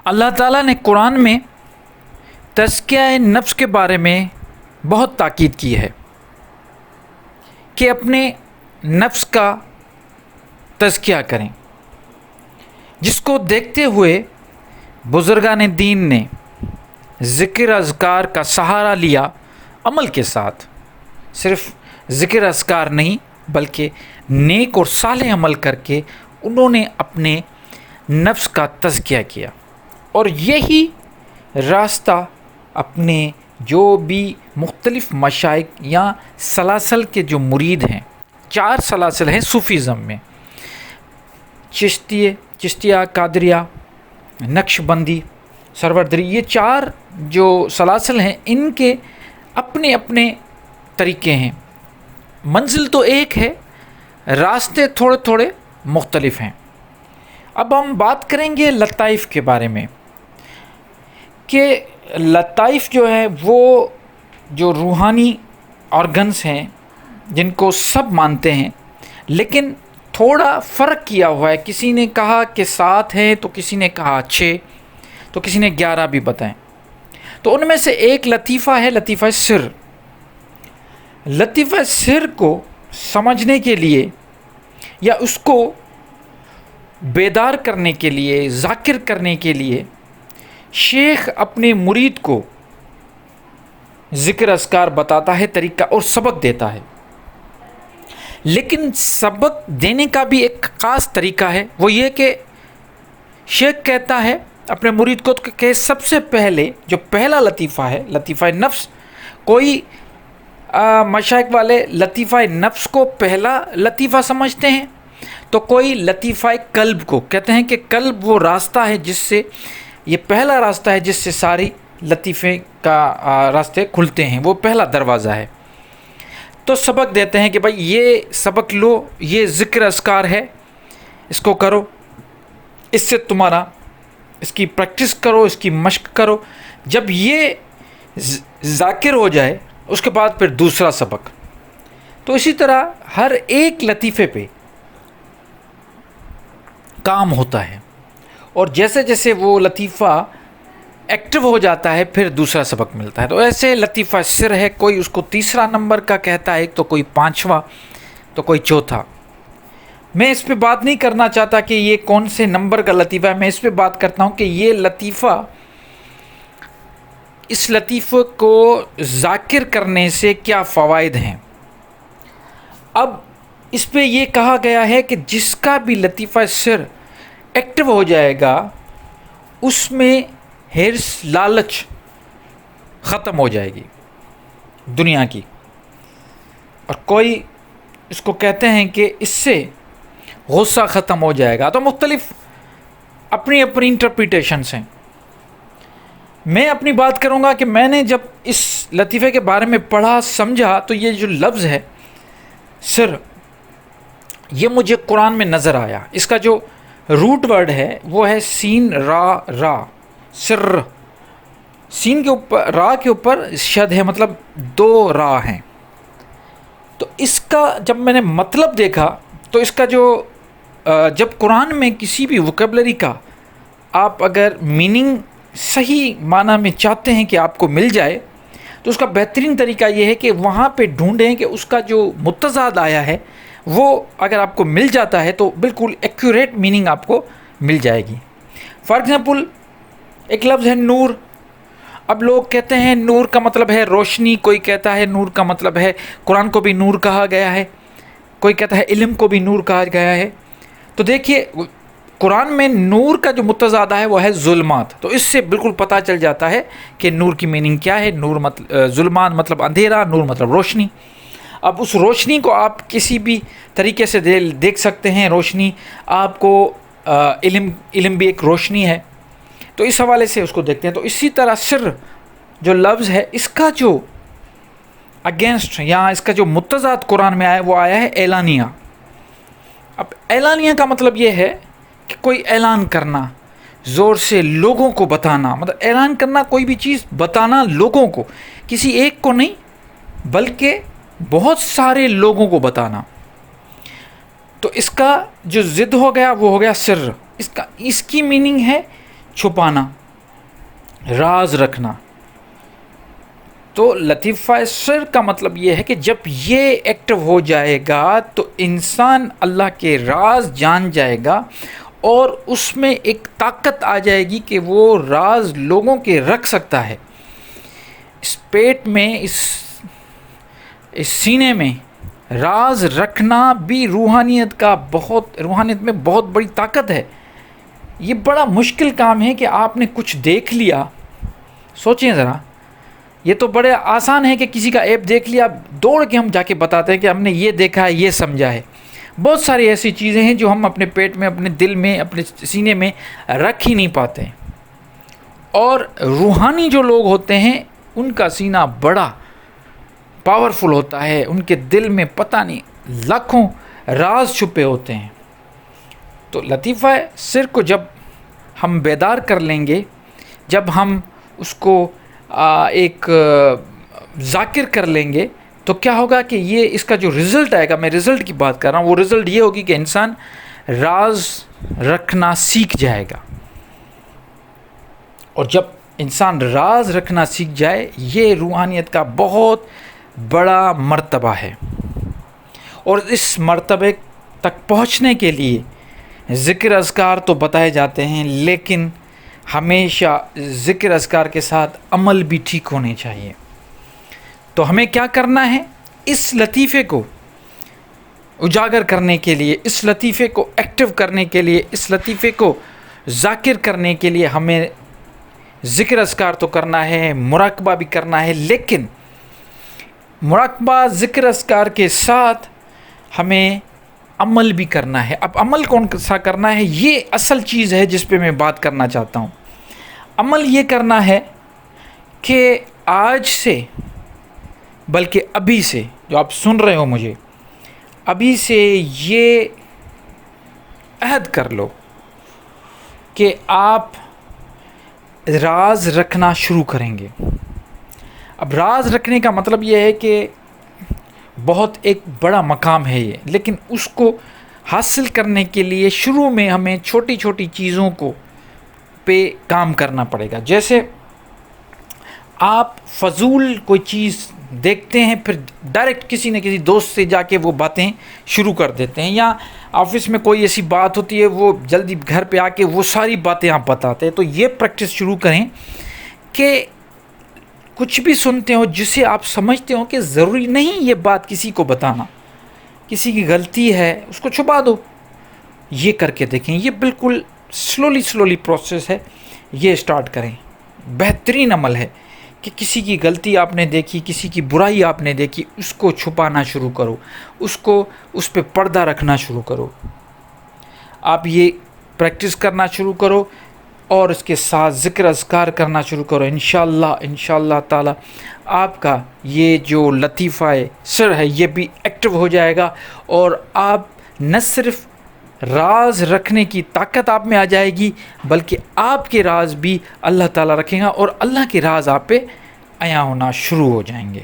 اللہ تعالیٰ نے قرآن میں تزکیہ نفس کے بارے میں بہت تاکید کی ہے کہ اپنے نفس کا تزکیہ کریں، جس کو دیکھتے ہوئے بزرگان دین نے ذکر اذکار کا سہارا لیا عمل کے ساتھ۔ صرف ذکر اذکار نہیں بلکہ نیک اور صالح عمل کر کے انہوں نے اپنے نفس کا تزکیہ کیا، اور یہی راستہ اپنے جو بھی مختلف مشائخ یا سلاسل کے جو مرید ہیں، 4 سلاسل ہیں صوفیزم میں، چشتیہ، قادریہ، نقش بندی، سروردری، یہ 4 جو سلاسل ہیں ان کے اپنے اپنے طریقے ہیں۔ منزل تو ایک ہے، راستے تھوڑے تھوڑے مختلف ہیں۔ اب ہم بات کریں گے لطائف کے بارے میں کہ لطائف جو ہے وہ جو روحانی آرگنز ہیں جن کو سب مانتے ہیں، لیکن تھوڑا فرق کیا ہوا ہے۔ کسی نے کہا کہ 7 ہیں، تو کسی نے کہا 6، تو کسی نے 11 بھی بتائیں۔ تو ان میں سے ایک لطیفہ ہے لطیفہ سر۔ لطیفہ سر کو سمجھنے کے لیے یا اس کو بیدار کرنے کے لیے، ذاکر کرنے کے لیے، شیخ اپنے مرید کو ذکر اذکار بتاتا ہے، طریقہ اور سبق دیتا ہے۔ لیکن سبق دینے کا بھی ایک خاص طریقہ ہے، وہ یہ کہ شیخ کہتا ہے اپنے مرید کو کہ سب سے پہلے جو پہلا لطیفہ ہے لطیفہ نفس، کوئی مشائخ والے لطیفہ نفس کو پہلا لطیفہ سمجھتے ہیں، تو کوئی لطیفہ قلب کو کہتے ہیں کہ قلب وہ راستہ ہے جس سے، یہ پہلا راستہ ہے جس سے ساری لطیفے کا راستے کھلتے ہیں، وہ پہلا دروازہ ہے۔ تو سبق دیتے ہیں کہ بھائی یہ سبق لو، یہ ذکر اذکار ہے، اس کو کرو، اس سے تمہارا اس کی پریکٹس کرو، اس کی مشق کرو۔ جب یہ ذاکر ہو جائے اس کے بعد پھر دوسرا سبق۔ تو اسی طرح ہر ایک لطیفے پہ کام ہوتا ہے، اور جیسے جیسے وہ لطیفہ ایکٹیو ہو جاتا ہے پھر دوسرا سبق ملتا ہے۔ تو ایسے لطیفہ سر ہے، کوئی اس کو 3 نمبر کا کہتا ہے، تو کوئی 5واں، تو کوئی 4۔ میں اس پہ بات نہیں کرنا چاہتا کہ یہ کون سے نمبر کا لطیفہ ہے، میں اس پہ بات کرتا ہوں کہ یہ لطیفہ، اس لطیفے کو ذاکر کرنے سے کیا فوائد ہیں۔ اب اس پہ یہ کہا گیا ہے کہ جس کا بھی لطیفہ سر ایکٹیو ہو جائے گا اس میں ہرس، لالچ ختم ہو جائے گی دنیا کی، اور کوئی اس کو کہتے ہیں کہ اس سے غصہ ختم ہو جائے گا۔ تو مختلف اپنی اپنی انٹرپریٹیشنس ہیں۔ میں اپنی بات کروں گا کہ میں نے جب اس لطیفے کے بارے میں پڑھا، سمجھا، تو یہ جو لفظ ہے سر، یہ مجھے قرآن میں نظر آیا۔ اس کا جو روٹ ورڈ ہے وہ ہے سین را، سر۔ سین کے اوپر، را کے اوپر شد ہے، مطلب 2 را ہیں۔ تو اس کا جب میں نے مطلب دیکھا تو اس کا جو جب قرآن میں کسی بھی ووکیبلری کا آپ اگر میننگ صحیح معنی میں چاہتے ہیں کہ آپ کو مل جائے، تو اس کا بہترین طریقہ یہ ہے کہ وہاں پہ ڈھونڈیں کہ اس کا جو متضاد آیا ہے وہ اگر آپ کو مل جاتا ہے تو بالکل ایکوریٹ میننگ آپ کو مل جائے گی۔ فار ایگزامپل ایک لفظ ہے نور۔ اب لوگ کہتے ہیں نور کا مطلب ہے روشنی، کوئی کہتا ہے نور کا مطلب ہے قرآن کو بھی نور کہا گیا ہے، کوئی کہتا ہے علم کو بھی نور کہا گیا ہے۔ تو دیکھیے قرآن میں نور کا جو متضاد ہے وہ ہے ظلمات، تو اس سے بالکل پتہ چل جاتا ہے کہ نور کی میننگ کیا ہے۔ نور مطلب ظلمات مطلب اندھیرا، نور مطلب روشنی۔ اب اس روشنی کو آپ کسی بھی طریقے سے دیکھ سکتے ہیں۔ روشنی آپ کو علم بھی ایک روشنی ہے، تو اس حوالے سے اس کو دیکھتے ہیں۔ تو اسی طرح سر جو لفظ ہے، اس کا جو اگینسٹ یا اس کا جو متضاد قرآن میں آیا وہ آیا ہے اعلانیہ۔ اب اعلانیہ کا مطلب یہ ہے کہ کوئی اعلان کرنا، زور سے لوگوں کو بتانا، مطلب اعلان کرنا، کوئی بھی چیز بتانا لوگوں کو، کسی ایک کو نہیں بلکہ بہت سارے لوگوں کو بتانا۔ تو اس کا جو ضد ہو گیا وہ ہو گیا سر۔ اس کی میننگ ہے چھپانا، راز رکھنا. تو لطیفہ سر کا مطلب یہ ہے کہ جب یہ ایکٹیو ہو جائے گا تو انسان اللہ کے راز جان جائے گا، اور اس میں ایک طاقت آ جائے گی کہ وہ راز لوگوں کے رکھ سکتا ہے. اس پیٹ میں، اس سینے میں راز رکھنا بھی روحانیت میں بہت بڑی طاقت ہے. یہ بڑا مشکل کام ہے کہ آپ نے کچھ دیکھ لیا. سوچیں ذرا، یہ تو بڑے آسان ہے کہ کسی کا ایپ دیکھ لیا، دوڑ کے ہم جا کے بتاتے ہیں کہ ہم نے یہ دیکھا ہے، یہ سمجھا ہے. بہت ساری ایسی چیزیں ہیں جو ہم اپنے پیٹ میں، اپنے دل میں، اپنے سینے میں رکھ ہی نہیں پاتے. اور روحانی جو لوگ ہوتے ہیں ان کا سینہ بڑا پاورفل ہوتا ہے، ان کے دل میں پتہ نہیں لاکھوں راز چھپے ہوتے ہیں. تو لطیفہ سر کو جب ہم بیدار کر لیں گے، جب ہم اس کو ایک ذاکر کر لیں گے، تو کیا ہوگا کہ یہ اس کا جو رزلٹ آئے گا، میں رزلٹ کی بات کر رہا ہوں، وہ رزلٹ یہ ہوگی کہ انسان راز رکھنا سیکھ جائے گا. اور جب انسان راز رکھنا سیکھ جائے، یہ روحانیت کا بہت بڑا مرتبہ ہے. اور اس مرتبے تک پہنچنے کے لیے ذکر اذکار تو بتائے جاتے ہیں، لیکن ہمیشہ ذکر اذکار کے ساتھ عمل بھی ٹھیک ہونے چاہیے. تو ہمیں کیا کرنا ہے؟ اس لطیفے کو اجاگر کرنے کے لیے، اس لطیفے کو ایکٹیو کرنے کے لیے، اس لطیفے کو ذاکر کرنے کے لیے ہمیں ذکر اذکار تو کرنا ہے، مراقبہ بھی کرنا ہے، لیکن مراقبہ ذکر اذکار کے ساتھ ہمیں عمل بھی کرنا ہے. اب عمل کون سا کرنا ہے؟ یہ اصل چیز ہے جس پہ میں بات کرنا چاہتا ہوں. عمل یہ کرنا ہے کہ آج سے، بلکہ ابھی سے، جو آپ سن رہے ہو مجھے، ابھی سے یہ عہد کر لو کہ آپ راز رکھنا شروع کریں گے. اب راز رکھنے کا مطلب یہ ہے کہ بہت ایک بڑا مقام ہے یہ، لیکن اس کو حاصل کرنے کے لیے شروع میں ہمیں چھوٹی چھوٹی چیزوں کو پہ کام کرنا پڑے گا. جیسے آپ فضول کوئی چیز دیکھتے ہیں، پھر ڈائریکٹ کسی نہ کسی دوست سے جا کے وہ باتیں شروع کر دیتے ہیں، یا آفس میں کوئی ایسی بات ہوتی ہے وہ جلدی گھر پہ آ کے وہ ساری باتیں آپ بتاتے ہیں. تو یہ پریکٹس شروع کریں کہ کچھ بھی سنتے ہو جسے آپ سمجھتے ہو کہ ضروری نہیں یہ بات کسی کو بتانا، کسی کی غلطی ہے اس کو چھپا دو، یہ کر کے دیکھیں. یہ بالکل سلولی پروسیس ہے، یہ سٹارٹ کریں. بہترین عمل ہے کہ کسی کی غلطی آپ نے دیکھی، کسی کی برائی آپ نے دیکھی، اس کو چھپانا شروع کرو، اس پہ پردہ رکھنا شروع کرو. آپ یہ پریکٹس کرنا شروع کرو اور اس کے ساتھ ذکر اذکار کرنا شروع کرو. انشاءاللہ تعالی آپ کا یہ جو لطیفہ سر ہے یہ بھی ایکٹیو ہو جائے گا، اور آپ نہ صرف راز رکھنے کی طاقت آپ میں آ جائے گی، بلکہ آپ کے راز بھی اللہ تعالیٰ رکھے گا، اور اللہ کے راز آپ پہ عیاں ہونا شروع ہو جائیں گے.